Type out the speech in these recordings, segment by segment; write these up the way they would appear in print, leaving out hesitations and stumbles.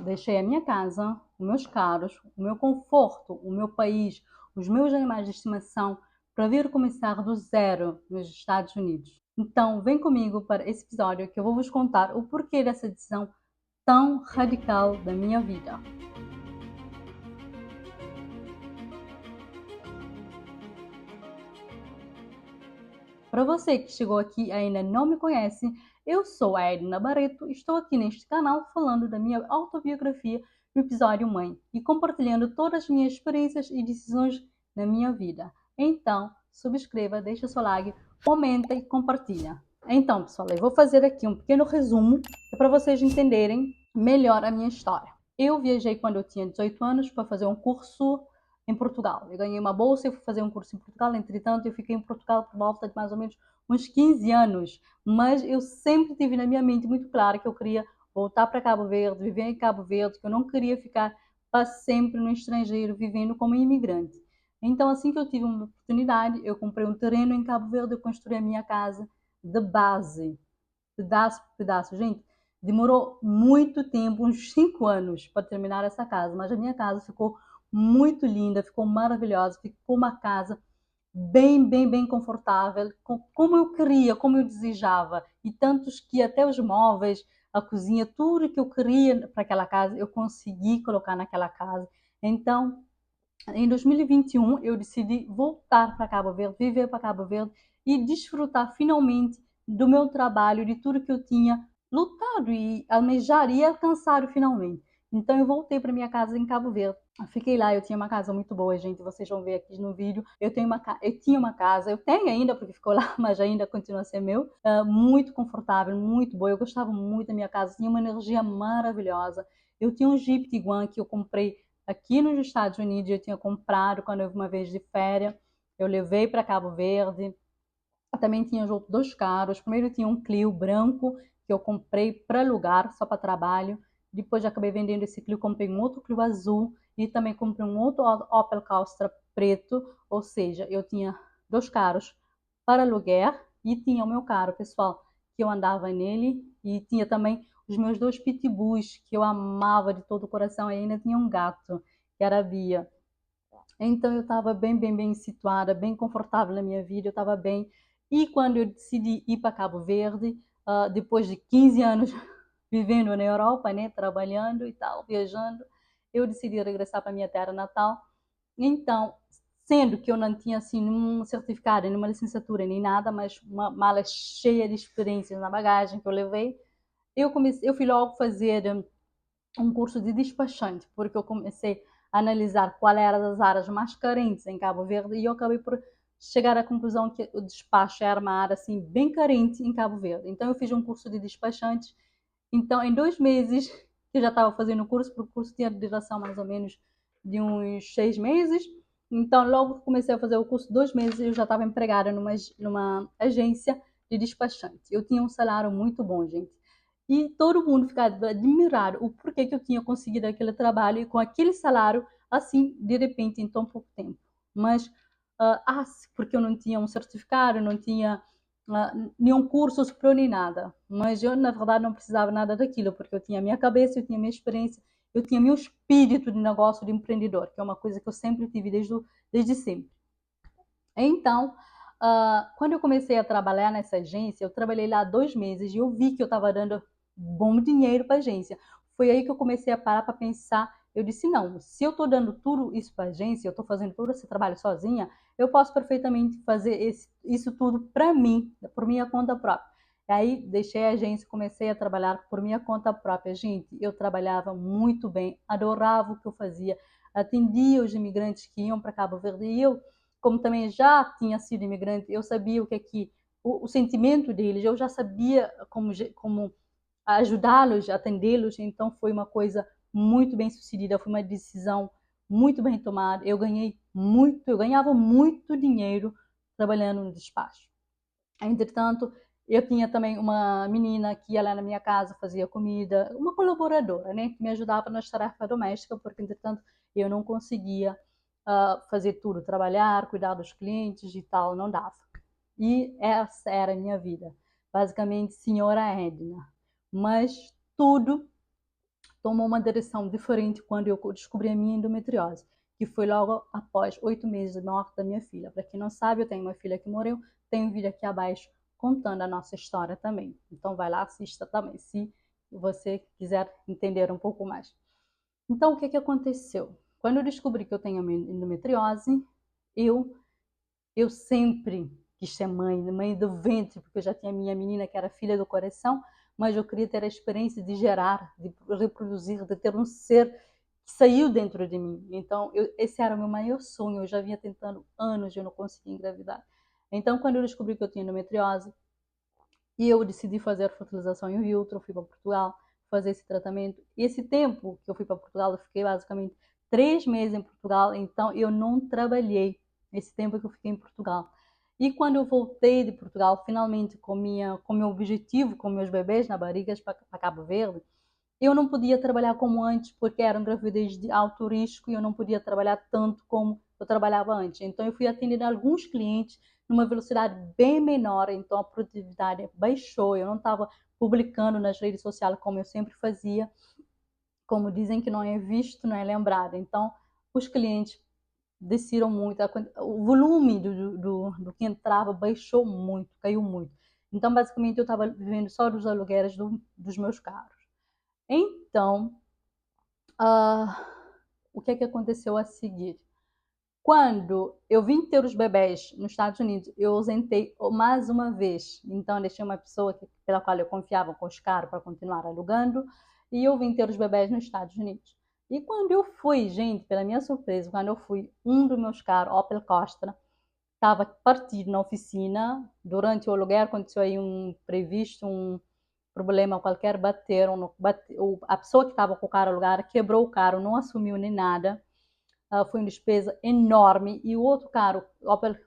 deixei a minha casa, os meus carros, o meu conforto, o meu país, os meus animais de estimação para vir começar do zero nos Estados Unidos. Então, vem comigo para esse episódio que eu vou vos contar o porquê dessa decisão tão radical da minha vida. Para você que chegou aqui e ainda não me conhece, eu sou a Edna Barreto e estou aqui neste canal falando da minha autobiografia no episódio Mãe e compartilhando todas as minhas experiências e decisões na minha vida. Então, subscreva, deixa seu like, comenta e compartilha. Então, pessoal, eu vou fazer aqui um pequeno resumo para vocês entenderem melhor a minha história. Eu viajei quando eu tinha 18 anos para fazer um curso em Portugal. Eu ganhei uma bolsa e fui fazer um curso em Portugal. Entretanto, eu fiquei em Portugal por volta de mais ou menos uns 15 anos. Mas eu sempre tive na minha mente muito claro que eu queria voltar para Cabo Verde, viver em Cabo Verde, que eu não queria ficar para sempre no estrangeiro, vivendo como imigrante. Então, assim que eu tive uma oportunidade, eu comprei um terreno em Cabo Verde, eu construí a minha casa de base, pedaço por pedaço. Gente, demorou muito tempo, uns 5 anos, para terminar essa casa, mas a minha casa ficou muito linda, ficou maravilhosa, ficou uma casa bem confortável, como eu queria, como eu desejava. E tantos que até os móveis, a cozinha, tudo que eu queria para aquela casa, eu consegui colocar naquela casa. Então, em 2021, eu decidi voltar para Cabo Verde, viver para Cabo Verde e desfrutar finalmente do meu trabalho, de tudo que eu tinha lutado e almejado e alcançado finalmente. Então eu voltei para minha casa em Cabo Verde. Eu fiquei lá, eu tinha uma casa muito boa, gente. Vocês vão ver aqui no vídeo. Eu tinha uma casa, eu tenho ainda porque ficou lá, mas ainda continua a ser meu. Muito confortável, muito boa. Eu gostava muito da minha casa, tinha uma energia maravilhosa. Eu tinha um Jeep Tiguan que eu comprei aqui nos Estados Unidos. Eu tinha comprado quando eu vi uma vez de férias. Eu levei para Cabo Verde. Eu também tinha dois carros. Primeiro eu tinha um Clio branco que eu comprei para alugar, só para trabalho. Depois já acabei vendendo esse Clio, comprei um outro Clio azul e também comprei um outro Opel Astra preto. Ou seja, eu tinha dois carros para aluguer e tinha o meu carro, pessoal, que eu andava nele, e tinha também os meus dois pitbulls que eu amava de todo o coração. E ainda tinha um gato, que era a Bia. Então eu estava bem situada, bem confortável na minha vida, eu estava bem. E quando eu decidi ir para Cabo Verde, depois de 15 anos vivendo na Europa, né, trabalhando e tal, viajando, eu decidi regressar para minha terra natal. Então, sendo que eu não tinha assim nenhum certificado, nenhuma licenciatura, nem nada, mas uma mala cheia de experiências na bagagem que eu levei, eu fui logo fazer um curso de despachante, porque eu comecei a analisar qual era as áreas mais carentes em Cabo Verde e eu acabei por chegar à conclusão que o despacho era uma área assim bem carente em Cabo Verde. Então eu fiz um curso de despachante. Então em 2 meses que eu já estava fazendo o curso, porque o curso tinha duração mais ou menos de uns 6 meses. Então logo que comecei a fazer o curso, 2 meses eu já estava empregada numa agência de despachante. Eu tinha um salário muito bom, gente. E todo mundo ficava admirado o porquê que eu tinha conseguido aquele trabalho e com aquele salário, assim, de repente, em tão pouco tempo. Mas, porque eu não tinha um certificado, não tinha nenhum curso superior nem nada. Mas eu, na verdade, não precisava nada daquilo, porque eu tinha a minha cabeça, eu tinha a minha experiência, eu tinha meu espírito de negócio de empreendedor, que é uma coisa que eu sempre tive desde sempre. Então, quando eu comecei a trabalhar nessa agência, eu trabalhei lá 2 meses e eu vi que eu estava dando bom dinheiro para a agência. Foi aí que eu comecei a parar para pensar. Eu disse: não, se eu estou dando tudo isso para a agência, eu estou fazendo todo esse trabalho sozinha, eu posso perfeitamente fazer isso tudo para mim, por minha conta própria. E aí deixei a agência, comecei a trabalhar por minha conta própria. Gente, eu trabalhava muito bem, adorava o que eu fazia, atendia os imigrantes que iam para Cabo Verde e eu, como também já tinha sido imigrante, eu sabia o que é que o sentimento deles, eu já sabia como ajudá-los, atendê-los. Então foi uma coisa muito bem sucedida, foi uma decisão muito bem tomada. Eu ganhava muito dinheiro trabalhando no despacho. Entretanto, eu tinha também uma menina que ia lá na minha casa, fazia comida, uma colaboradora, né, que me ajudava nas tarefas domésticas, porque entretanto eu não conseguia fazer tudo, trabalhar, cuidar dos clientes e tal, não dava. E essa era a minha vida, basicamente, senhora Edna. Mas tudo tomou uma direção diferente quando eu descobri a minha endometriose, que foi logo após 8 meses de morte da minha filha. Para quem não sabe, eu tenho uma filha que morreu, tem um vídeo aqui abaixo contando a nossa história também. Então vai lá, assista também, se você quiser entender um pouco mais. Então, o que aconteceu? Quando eu descobri que eu tenho endometriose, eu sempre quis ser mãe do ventre, porque eu já tinha minha menina que era filha do coração, mas eu queria ter a experiência de gerar, de reproduzir, de ter um ser que saiu dentro de mim. Então, esse era o meu maior sonho. Eu já vinha tentando anos e eu não conseguia engravidar. Então, quando eu descobri que eu tinha endometriose, e eu decidi fazer fertilização in vitro, fui para Portugal fazer esse tratamento. E esse tempo que eu fui para Portugal, eu fiquei basicamente 3 meses em Portugal, então eu não trabalhei esse tempo que eu fiquei em Portugal. E quando eu voltei de Portugal, finalmente com meu objetivo, com meus bebês na barriga para Cabo Verde, eu não podia trabalhar como antes, porque era uma gravidez de alto risco e eu não podia trabalhar tanto como eu trabalhava antes. Então, eu fui atendendo alguns clientes numa velocidade bem menor, então a produtividade baixou. Eu não estava publicando nas redes sociais como eu sempre fazia. Como dizem que não é visto, não é lembrado. Então, os clientes desceram muito, o volume do que entrava baixou muito, caiu muito. Então, basicamente, eu estava vivendo só dos aluguéis dos meus carros. Então, o que aconteceu a seguir? Quando eu vim ter os bebés nos Estados Unidos, eu ausentei mais uma vez. Então, deixei uma pessoa pela qual eu confiava com os carros para continuar alugando, e eu vim ter os bebés nos Estados Unidos. E quando eu fui, gente, pela minha surpresa, quando eu fui, um dos meus carros, Opel Corsa, estava partido na oficina. Durante o aluguel aconteceu aí um problema qualquer, a pessoa que estava com o carro alugado quebrou o carro, não assumiu nem nada. Foi uma despesa enorme. E o outro carro,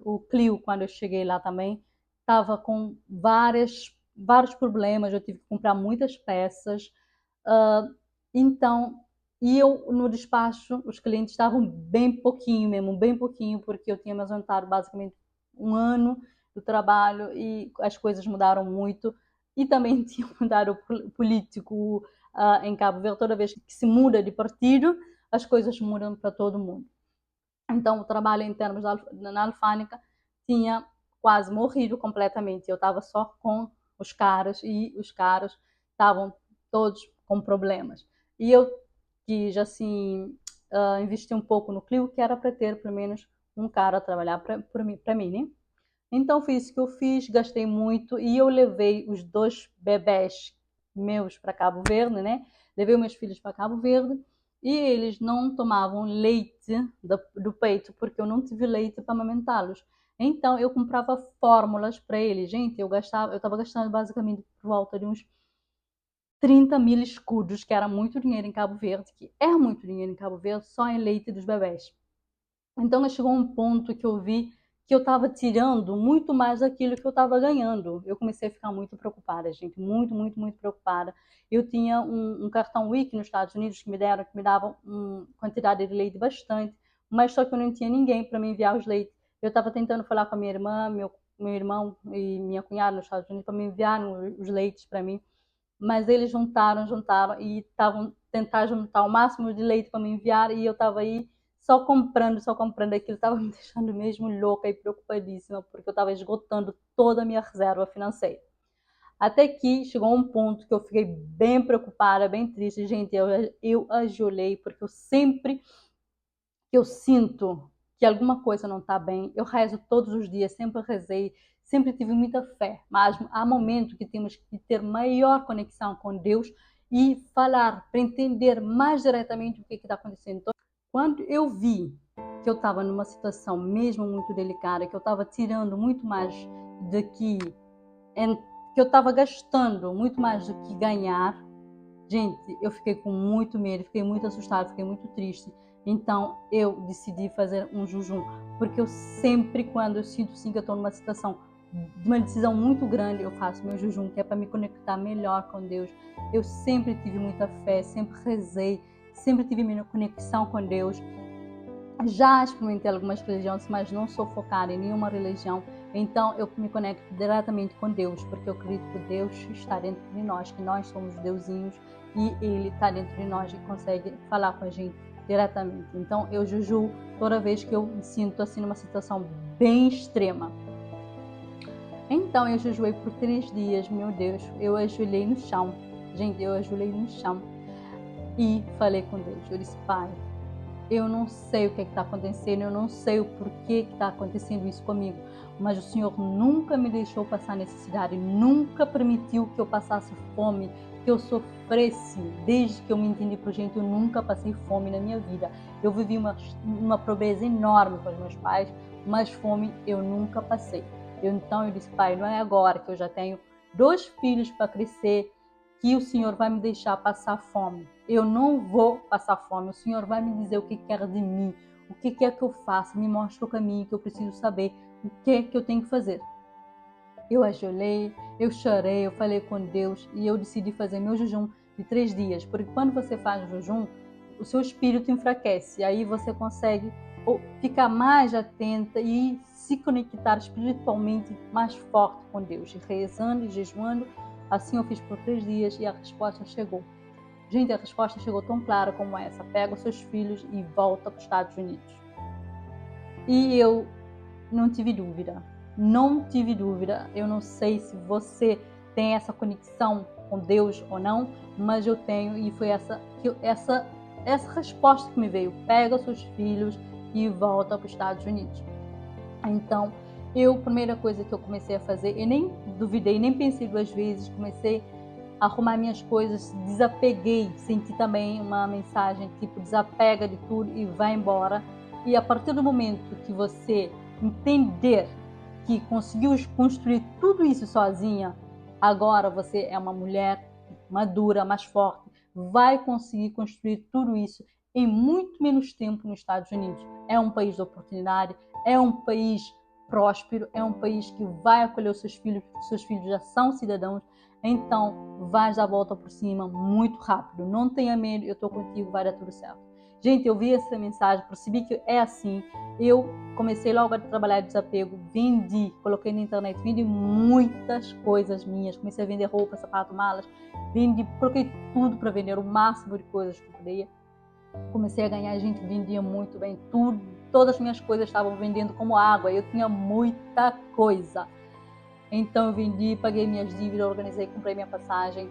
o Clio, quando eu cheguei lá também, estava com vários problemas, eu tive que comprar muitas peças. Então, e eu no despacho, os clientes estavam bem pouquinho mesmo, bem pouquinho, porque eu tinha me ausentado basicamente um ano do trabalho e as coisas mudaram muito. E também tinha mudado o político em Cabo Verde. Toda vez que se muda de partido, as coisas mudam para todo mundo. Então, o trabalho em termos na alfândega tinha quase morrido completamente. Eu estava só com os caras e os caras estavam todos com problemas. E eu quis, assim, investir um pouco no Clio, que era para ter pelo menos um cara a trabalhar para mim, né? Então, foi isso que eu fiz, gastei muito e eu levei os 2 bebés meus para Cabo Verde, né? Levei meus filhos para Cabo Verde e eles não tomavam leite do peito porque eu não tive leite para amamentá-los. Então, eu comprava fórmulas para eles. Gente, eu estava gastando basicamente por volta de uns 30 mil escudos, que era muito dinheiro em Cabo Verde, que é muito dinheiro em Cabo Verde, só em leite dos bebés. Então, chegou um ponto que eu vi que eu estava tirando muito mais daquilo que eu estava ganhando. Eu comecei a ficar muito preocupada, gente, muito, muito, muito preocupada. Eu tinha um cartão Wiki nos Estados Unidos que me dava uma quantidade de leite bastante, mas só que eu não tinha ninguém para me enviar os leites. Eu estava tentando falar com a minha irmã, meu irmão e minha cunhada nos Estados Unidos para me enviar os leites para mim, mas eles juntaram e estavam tentando juntar o máximo de leite para me enviar e eu estava aí só comprando aquilo, estava me deixando mesmo louca e preocupadíssima, porque eu estava esgotando toda a minha reserva financeira. Até que chegou um ponto que eu fiquei bem preocupada, bem triste. Gente, eu ajoelhei, porque eu sempre que eu sinto que alguma coisa não está bem, eu rezo todos os dias, sempre rezei, sempre tive muita fé, mas há momentos que temos que ter maior conexão com Deus e falar para entender mais diretamente o que está acontecendo. Então, quando eu vi que eu estava numa situação mesmo muito delicada, que eu estava tirando muito mais daqui, que eu estava gastando muito mais do que ganhar, gente, eu fiquei com muito medo, fiquei muito assustada, fiquei muito triste. Então eu decidi fazer um jejum, porque eu sempre, quando eu sinto sim que eu estou numa situação de uma decisão muito grande, eu faço meu jejum, que é para me conectar melhor com Deus. Eu sempre tive muita fé, sempre rezei, sempre tive minha conexão com Deus. Já experimentei algumas religiões, mas não sou focada em nenhuma religião. Então eu me conecto diretamente com Deus, porque eu acredito que Deus está dentro de nós, que nós somos deusinhos, e ele está dentro de nós e consegue falar com a gente diretamente. Então eu jejuo toda vez que eu me sinto assim numa situação bem extrema. Então eu jejuei por 3 dias, meu Deus, eu ajoelhei no chão. Gente, eu ajoelhei no chão e falei com Deus. Eu disse: Pai, eu não sei o que está acontecendo, eu não sei o porquê que está acontecendo isso comigo, mas o Senhor nunca me deixou passar necessidade, nunca permitiu que eu passasse fome, que eu sofresse. Desde que eu me entendi por gente, eu nunca passei fome na minha vida. Eu vivi uma pobreza enorme com os meus pais, mas fome eu nunca passei. Então eu disse: Pai, não é agora que eu já tenho 2 filhos para crescer, que o Senhor vai me deixar passar fome. Eu não vou passar fome. O Senhor vai me dizer o que quer de mim, o que quer que eu faça, me mostra o caminho que eu preciso saber, o que eu tenho que fazer. Eu ajoelhei, eu chorei, eu falei com Deus e eu decidi fazer meu jejum de 3 dias, porque quando você faz jejum, o seu espírito enfraquece, aí você consegue ficar mais atenta e se conectar espiritualmente mais forte com Deus, rezando e jejuando. Assim eu fiz por 3 dias e a resposta chegou. Gente, a resposta chegou tão clara como essa: pega os seus filhos e volta para os Estados Unidos. E eu não tive dúvida, eu não sei se você tem essa conexão com Deus ou não, mas eu tenho, e foi essa resposta que me veio: pega os seus filhos e volta para os Estados Unidos. Então, a primeira coisa que eu comecei a fazer, eu nem duvidei, nem pensei 2 vezes, comecei a arrumar minhas coisas, desapeguei, senti também uma mensagem tipo: desapega de tudo e vai embora. E a partir do momento que você entender que conseguiu construir tudo isso sozinha, agora você é uma mulher madura, mais forte, vai conseguir construir tudo isso em muito menos tempo nos Estados Unidos. É um país de oportunidade, é um país próspero, é um país que vai acolher os seus filhos já são cidadãos. Então, vai dar a volta por cima muito rápido. Não tenha medo, eu estou contigo, vai dar tudo certo. Gente, eu vi essa mensagem, percebi que é assim. Eu comecei logo a trabalhar de desapego, vendi, coloquei na internet, vendi muitas coisas minhas. Comecei a vender roupa, sapato, malas, vendi, coloquei tudo para vender, o máximo de coisas que eu podia. Comecei a ganhar, gente, vendia muito bem tudo. Todas as minhas coisas estavam vendendo como água, eu tinha muita coisa. Então eu vendi, paguei minhas dívidas, organizei, comprei minha passagem.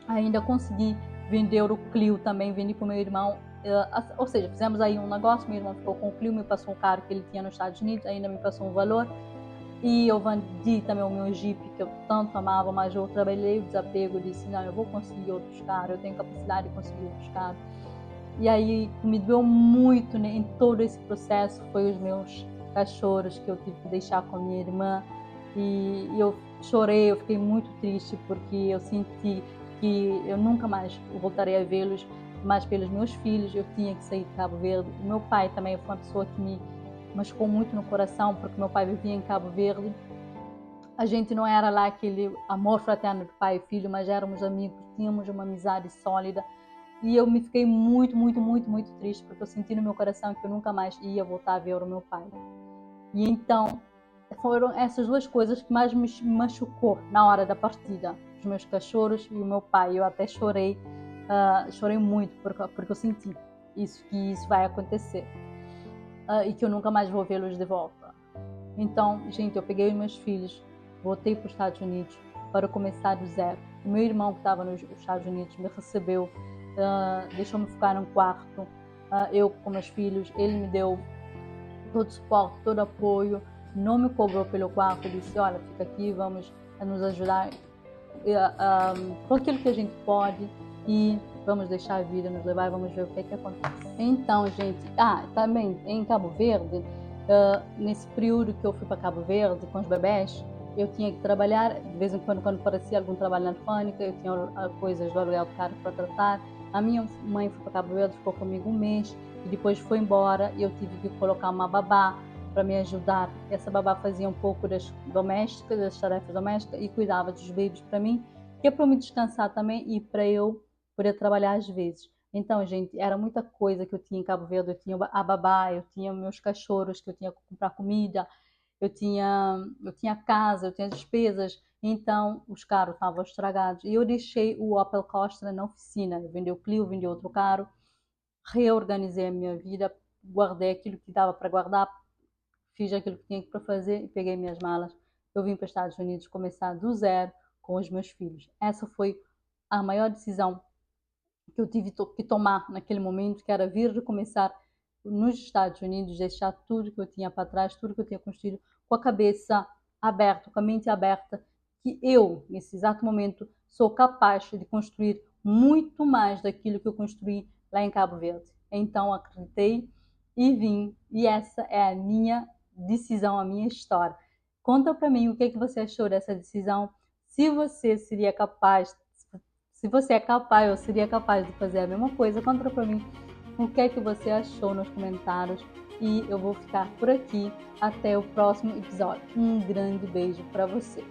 Ainda consegui vender o Clio também, vendi para o meu irmão. Ou seja, fizemos aí um negócio, meu irmão ficou com o Clio, me passou um carro que ele tinha nos Estados Unidos, ainda me passou um valor. E eu vendi também o meu Jeep, que eu tanto amava, mas eu trabalhei o desapego, disse: não, eu vou conseguir outros carros, eu tenho capacidade de conseguir outros carros. E aí me doeu muito, né, em todo esse processo foi os meus cachorros que eu tive que deixar com a minha irmã. E eu chorei, eu fiquei muito triste porque eu senti que eu nunca mais voltaria a vê-los, mas pelos meus filhos eu tinha que sair de Cabo Verde. O meu pai também foi uma pessoa que me machucou muito no coração, porque meu pai vivia em Cabo Verde. A gente não era lá aquele amor fraterno de pai e filho, mas éramos amigos, tínhamos uma amizade sólida. E eu me fiquei muito, muito, muito, muito triste, porque eu senti no meu coração que eu nunca mais ia voltar a ver o meu pai. E então, foram essas 2 coisas que mais me machucou na hora da partida: os meus cachorros e o meu pai. Eu até chorei, chorei muito, porque eu senti que isso vai acontecer, e que eu nunca mais vou vê-los de volta. Então, gente, eu peguei os meus filhos, voltei para os Estados Unidos para começar do zero. O meu irmão, que estava nos Estados Unidos, me recebeu, deixou-me ficar num quarto, eu com meus filhos. Ele me deu todo o suporte, todo o apoio, não me cobrou pelo quarto, disse: olha, fica aqui, vamos nos ajudar com aquilo que a gente pode e vamos deixar a vida nos levar e vamos ver o que é que acontece. Então, gente, também em Cabo Verde, nesse período que eu fui para Cabo Verde com os bebés, eu tinha que trabalhar, de vez em quando aparecia algum trabalho na alfândega, eu tinha coisas do aluguel de carro para tratar. A minha mãe foi para Cabo Verde, ficou comigo um mês e depois foi embora, e eu tive que colocar uma babá para me ajudar. Essa babá fazia um pouco das tarefas domésticas e cuidava dos bebês para mim, que é para eu me descansar também e para eu poder trabalhar às vezes. Então, gente, era muita coisa que eu tinha em Cabo Verde. Eu tinha a babá, eu tinha meus cachorros que eu tinha que comprar comida, eu tinha casa, eu tinha despesas. Então os carros estavam estragados e eu deixei o Opel Corsa na oficina. Eu vendi o Clio, vendi outro carro, reorganizei a minha vida, guardei aquilo que dava para guardar, fiz aquilo que tinha para fazer e peguei minhas malas. Eu vim para os Estados Unidos começar do zero com os meus filhos. Essa foi a maior decisão que eu tive que tomar naquele momento, que era vir recomeçar nos Estados Unidos, deixar tudo que eu tinha para trás, tudo que eu tinha construído, com a cabeça aberta, com a mente aberta, que eu, nesse exato momento, sou capaz de construir muito mais daquilo que eu construí lá em Cabo Verde. Então acreditei e vim, e essa é a minha decisão, a minha história. Conta para mim o que você achou dessa decisão, se você seria capaz, se você é capaz ou seria capaz de fazer a mesma coisa. Conta para mim o que é que você achou nos comentários e eu vou ficar por aqui até o próximo episódio. Um grande beijo para você.